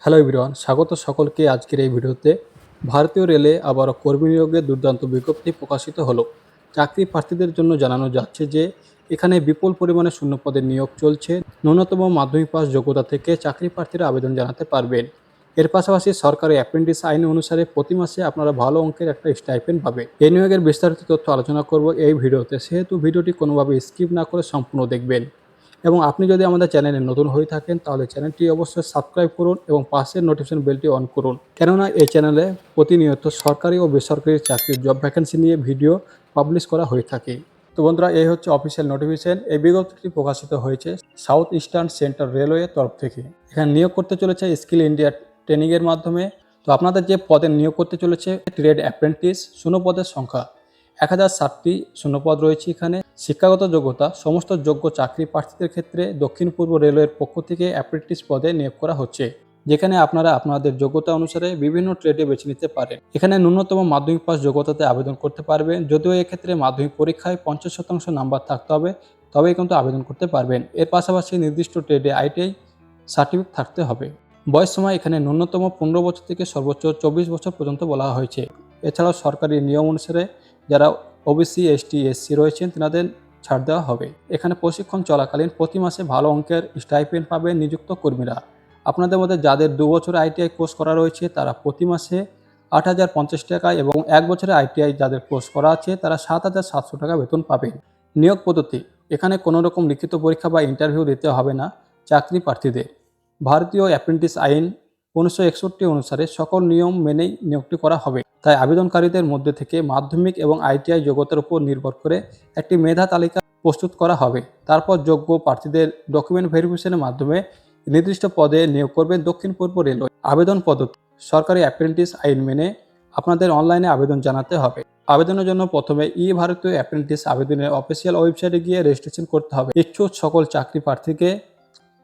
Hello everyone, স্বাগত সকলকে আজকের এই ভিডিওতে। ভারতীয় রেলে আবারও কর্মী নিয়োগের দুর্দান্ত বিজ্ঞপ্তি প্রকাশিত হলো। চাকরি প্রার্থীদের জন্য জানানো যাচ্ছে যে এখানে বিপুল পরিমাণে শূন্যপদের নিয়োগ চলছে। ন্যূনতম মাধ্যমিক পাস যোগ্যতা থেকে চাকরি প্রার্থীরা আবেদন জানাতে পারবেন। এর পাশাপাশি সরকারি অ্যাপ্রেন্টিস আইন অনুসারে প্রতি মাসে আপনারা ভালো অঙ্কের একটা স্টাইপেন্ড পাবেন। এই নিয়োগের বিস্তারিত তথ্য আলোচনা করব এই ভিডিওতে, সেহেতু ভিডিওটি কোনোভাবে স্কিপ না করে সম্পূর্ণ দেখবেন। এবং আপনি যদি আমাদের চ্যানেলে নতুন হয়ে থাকেন তাহলে চ্যানেলটি অবশ্যই সাবস্ক্রাইব করুন এবং পাশের নোটিফিকেশন বেলটি অন করুন, কেননা এই চ্যানেলে প্রতিনিয়ত সরকারি ও বেসরকারি চাকরির জব ভ্যাকেন্সি নিয়ে ভিডিও পাবলিশ করা হয়ে থাকে। তো বন্ধুরা, এই হচ্ছে অফিসিয়াল নোটিফিকেশন। এই বিজ্ঞপ্তিটি প্রকাশিত হয়েছে সাউথ ইস্টার্ন সেন্ট্রাল রেলওয়ে তরফ থেকে। এখানে নিয়োগ করতে চলেছে স্কিল ইন্ডিয়া ট্রেনিংয়ের মাধ্যমে। তো আপনাদের যে পদে নিয়োগ করতে চলেছে ট্রেড অ্যাপ্রেন্টিস, শূন্যপদের সংখ্যা 1060টি শূন্যপদ রয়েছে। এখানে শিক্ষাগত যোগ্যতা সমস্ত যোগ্য চাকরি প্রার্থীদের ক্ষেত্রে দক্ষিণ পূর্ব রেলওয়ের পক্ষ থেকে অ্যাপ্রেন্টিস পদে নিয়োগ করা হচ্ছে, যেখানে আপনারা আপনাদের যোগ্যতা অনুসারে বিভিন্ন ট্রেডে বেছে নিতে পারেন। এখানে ন্যূনতম মাধ্যমিক পাস যোগ্যতাতে আবেদন করতে পারবেন, যদিও এক্ষেত্রে মাধ্যমিক পরীক্ষায় 50% নাম্বার থাকতে হবে, তবেই কিন্তু আবেদন করতে পারবেন। এর পাশাপাশি নির্দিষ্ট ট্রেডে আইটিআই সার্টিফিকেট থাকতে হবে। বয়স সময় এখানে ন্যূনতম 15 বছর থেকে সর্বোচ্চ 24 বছর পর্যন্ত বলা হয়েছে। এছাড়াও সরকারি নিয়ম অনুসারে যারা ওবিসি, এসটি, এসসি রয়েছেন তেনাদের ছাড় দেওয়া হবে। এখানে প্রশিক্ষণ চলাকালীন প্রতি মাসে ভালো অঙ্কের স্টাইপেন্ড পাবেন নিযুক্ত কর্মীরা। আপনাদের মধ্যে যাদের 2 বছরের আইটিআই কোর্স করা রয়েছে তারা প্রতি মাসে 8,050 টাকা, এবং 1 বছরের আইটিআই যাদের কোর্স করা আছে তারা 7,700 টাকা বেতন পাবেন। নিয়োগ পদ্ধতি: এখানে কোনো রকম লিখিত পরীক্ষা বা ইন্টারভিউ দিতে হবে না চাকরি প্রার্থীদের। ভারতীয় অ্যাপ্রেন্টিস আইন 1961 অনুসারে সকল নিয়ম মেনেই নিয়োগটি করা হবে। তাই আবেদনকারীদের মধ্যে থেকে মাধ্যমিক এবং আইটিআই যোগ্যতার উপর নির্ভর করে একটি মেধা তালিকা প্রস্তুত করা হবে। তারপর যোগ্য প্রার্থীদের ডকুমেন্ট ভেরিফিকেশনের মাধ্যমে নির্দিষ্ট পদে নিয়োগ করবে দক্ষিণ পূর্ব রেলওয়ে। আবেদন পদ্ধতি: সরকারি অ্যাপ্রেন্টিস আইন মেনে আপনাদের অনলাইনে আবেদন জানাতে হবে। আবেদনের জন্য প্রথমে ভারতীয় অ্যাপ্রেন্টিস আবেদনের অফিসিয়াল ওয়েবসাইটে গিয়ে রেজিস্ট্রেশন করতে হবে। ইচ্ছুক সকল চাকরি প্রার্থীকে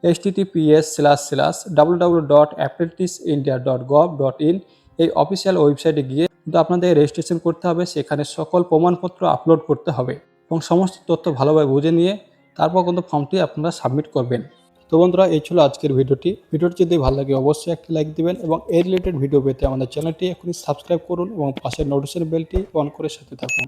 https://www.apprenticindia.gov.in এই অফিসিয়াল ওয়েবসাইটে গিয়ে কিন্তু আপনাদের রেজিস্ট্রেশন করতে হবে। সেখানে সকল প্রমাণপত্র আপলোড করতে হবে এবং সমস্ত তথ্য ভালোভাবে বুঝে নিয়ে তারপর কিন্তু ফর্মটি আপনারা সাবমিট করবেন। তো বন্ধুরা, এই ছিল আজকের ভিডিওটি যদি ভালো লাগে অবশ্যই একটি লাইক দিবেন এবং এই রিলেটেড ভিডিও পেতে আমাদের চ্যানেলটি এখনই সাবস্ক্রাইব করুন এবং পাশের নোটিফিকেশন বেলটি অন করে সাথে থাকুন।